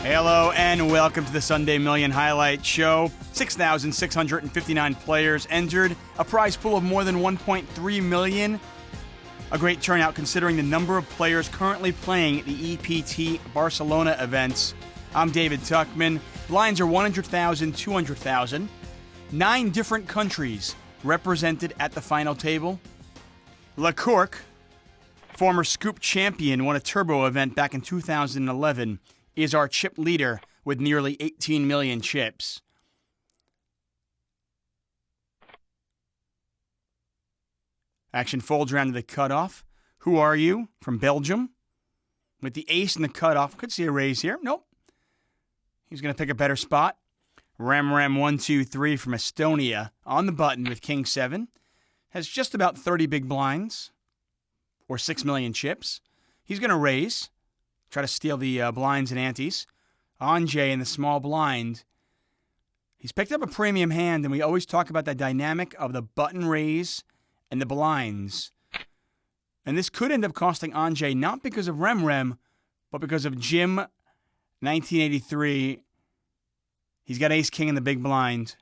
Hello and welcome to the Sunday Million Highlight Show. 6,659 players entered, a prize pool of more than $1.3 million. A great turnout considering the number of players currently playing the EPT Barcelona events. I'm David Tuckman. Blinds are 100,000, 200,000. 9 different countries represented at the final table. LeCourc, former Scoop champion, won a turbo event back in 2011. Is our chip leader with nearly 18 million chips. Action folds around to the cutoff. Who are you? From Belgium. With the ace in the cutoff. Could see a raise here. Nope. He's going to pick a better spot. Rem123 from Estonia on the button with King 7. Has just about 30 big blinds. Or 6 million chips. He's going to raise. Try to steal the blinds and antes. Anjay in the small blind. He's picked up a premium hand, and we always talk about the dynamic of the button raise and the blinds. And this could end up costing Anjay not because of Rem, but because of Jim 1983. He's got ace-king in the big blind.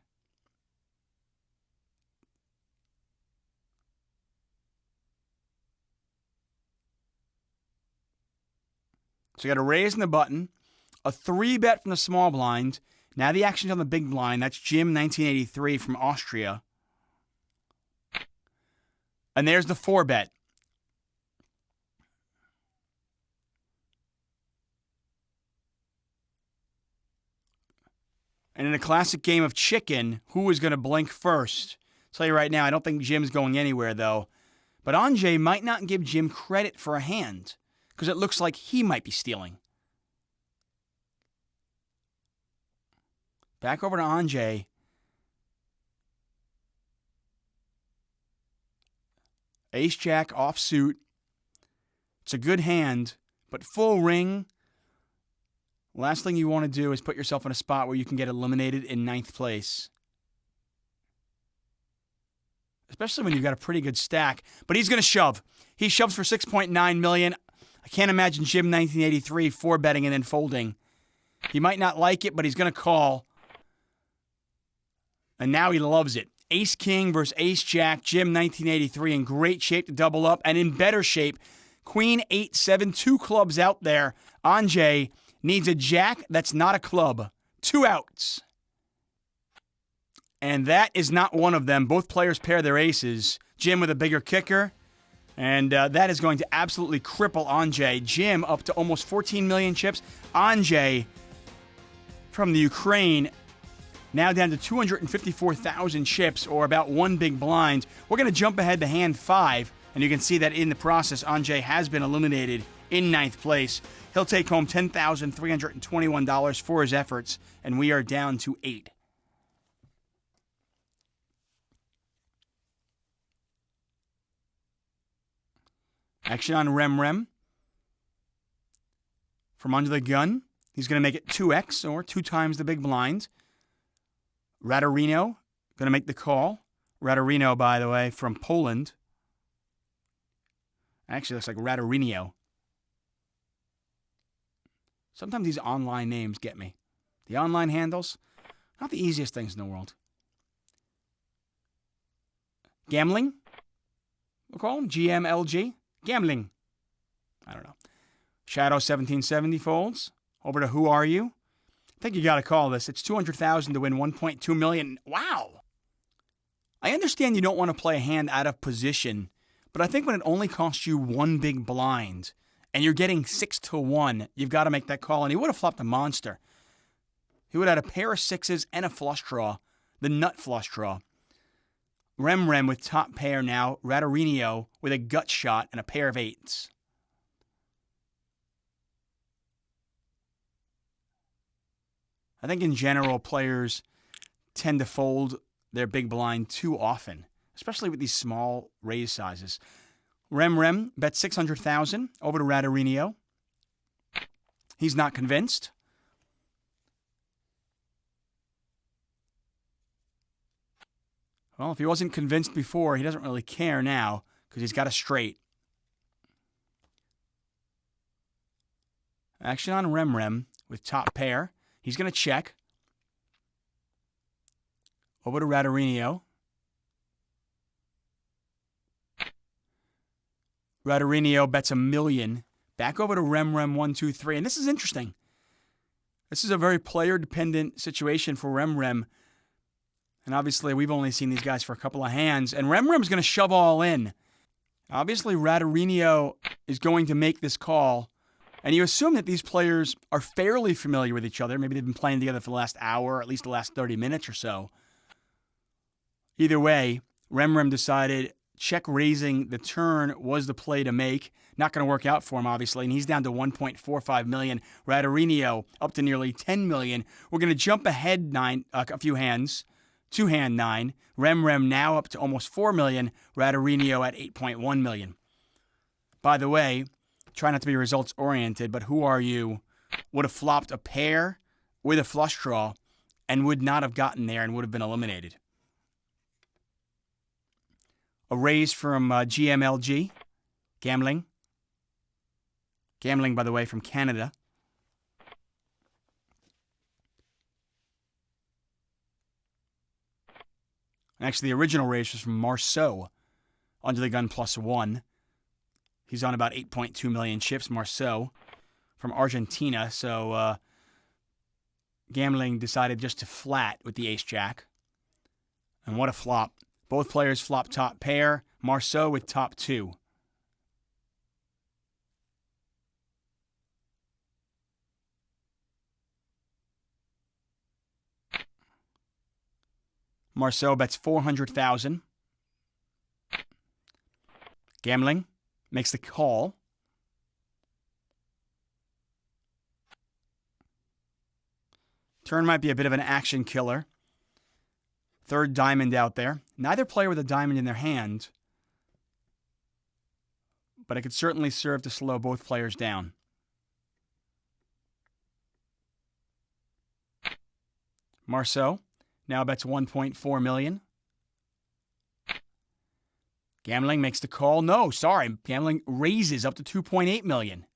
So you got a raise in the button, a 3-bet from the small blind. Now the action's on the big blind. That's Jim 1983 from Austria. And there's the 4-bet. And in a classic game of chicken, who is going to blink first? I'll tell you right now, I don't think Jim's going anywhere, though. But Anjay might not give Jim credit for a hand, because it looks like he might be stealing. Back over to Anjay. Ace-Jack offsuit. It's a good hand, but full ring. Last thing you want to do is put yourself in a spot where you can get eliminated in 9th place. Especially when you've got a pretty good stack. But he's going to shove. He shoves for $6.9 million. I can't imagine Jim 1983 4-betting and then folding. He might not like it, but he's going to call. And now he loves it. Ace-King versus Ace-Jack. Jim 1983 in great shape to double up. And in better shape, Queen 8-7. 2 clubs out there. Anjay needs a jack that's not a club. 2 outs. And that is not one of them. Both players pair their aces. Jim with a bigger kicker. And that is going to absolutely cripple Anjay. Jim up to almost 14 million chips. Anjay from the Ukraine now down to 254,000 chips, or about 1 big blind. We're going to jump ahead to hand 5, and you can see that in the process, Anjay has been eliminated in 9th place. He'll take home $10,321 for his efforts, and we are down to 8. Action on Rem. From under the gun, he's going to make it 2x, or 2 times the big blind. Radarino going to make the call. Radarino, by the way, from Poland. Actually, looks like Radarinho. Sometimes these online names get me. The online handles, not the easiest things in the world. Gambling? We'll call them GMLG. Gambling. I don't know. Shadow 1770 folds. Over to Who Are You? I think you got to call this. It's 200,000 to win 1.2 million. Wow. I understand you don't want to play a hand out of position, but I think when it only costs you 1 big blind and you're getting 6-1, you've got to make that call. And he would have flopped a monster. He would have had a pair of 6s and a flush draw, the nut flush draw. Rem with top pair now. Radarino with a gut shot and a pair of 8s. I think in general, players tend to fold their big blind too often, especially with these small raise sizes. Rem bet 600,000 over to Radarino. He's not convinced. Well, if he wasn't convinced before, he doesn't really care now because he's got a straight. Action on Rem with top pair. He's going to check. Over to Radarinho. Radarinho bets $1 million. Back over to Rem 1, 2, 3. And this is interesting. This is a very player-dependent situation for Rem. And obviously, we've only seen these guys for a couple of hands. And Rem's going to shove all in. Obviously, Radarinho is going to make this call. And you assume that these players are fairly familiar with each other. Maybe they've been playing together for the last hour, or at least the last 30 minutes or so. Either way, Rem decided check raising the turn was the play to make. Not going to work out for him, obviously, and he's down to $1.45 million. Radarinho up to nearly $10 million. We're going to jump ahead a few hands. 2-hand 9. Rem now up to almost $4 million. Radarinho at $8.1 million. By the way, try not to be results-oriented, but who are you? Would have flopped a pair with a flush draw and would not have gotten there and would have been eliminated. A raise from GMLG, Gambling. Gambling, by the way, from Canada. Actually, the original raise was from Marceau, under the gun +1. He's on about 8.2 million chips, Marceau, from Argentina. So Gambling decided just to flat with the ace-jack. And what a flop. Both players flop top pair. Marceau with top 2. Marceau bets $400,000. Gambling makes the call. Turn might be a bit of an action killer. Third diamond out there. Neither player with a diamond in their hand, but it could certainly serve to slow both players down. Marceau now bets $1.4 million. Gambling makes the call. No, sorry. Gambling raises up to $2.8 million.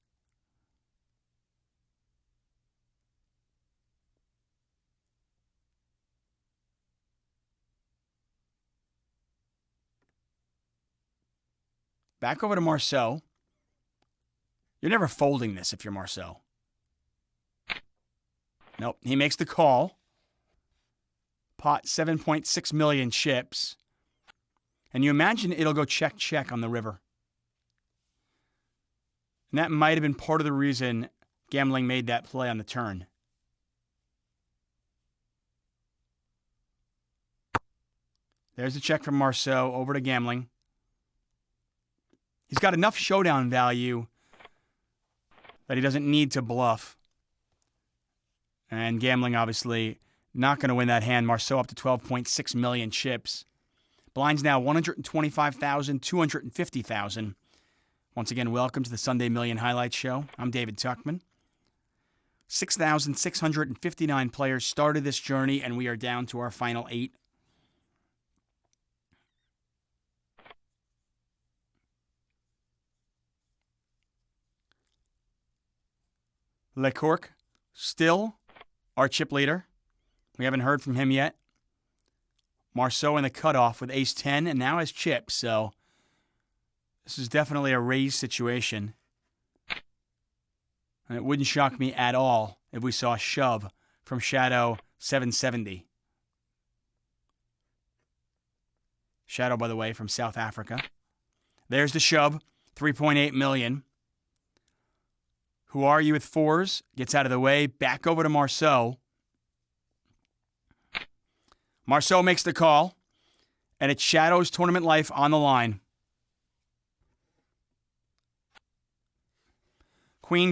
Back over to Marceau. You're never folding this if you're Marceau. Nope, he makes the call. Pot 7.6 million chips. And you imagine it'll go check on the river. And that might have been part of the reason Gambling made that play on the turn. There's the check from Marceau over to Gambling. He's got enough showdown value that he doesn't need to bluff. And Gambling, obviously, not going to win that hand. Marceau up to 12.6 million chips. Blinds now 125,000, 250,000. Once again, welcome to the Sunday Million Highlights Show. I'm David Tuchman. 6,659 players started this journey, and we are down to our final 8. Lecourc, still our chip leader. We haven't heard from him yet. Marceau in the cutoff with ace-10 and now has chips, so this is definitely a raise situation. And it wouldn't shock me at all if we saw a shove from Shadow 770. Shadow, by the way, from South Africa. There's the shove, 3.8 million. Who are you with 4s? Gets out of the way. Back over to Marceau. Marceau makes the call, and it's Shadow's tournament life on the line.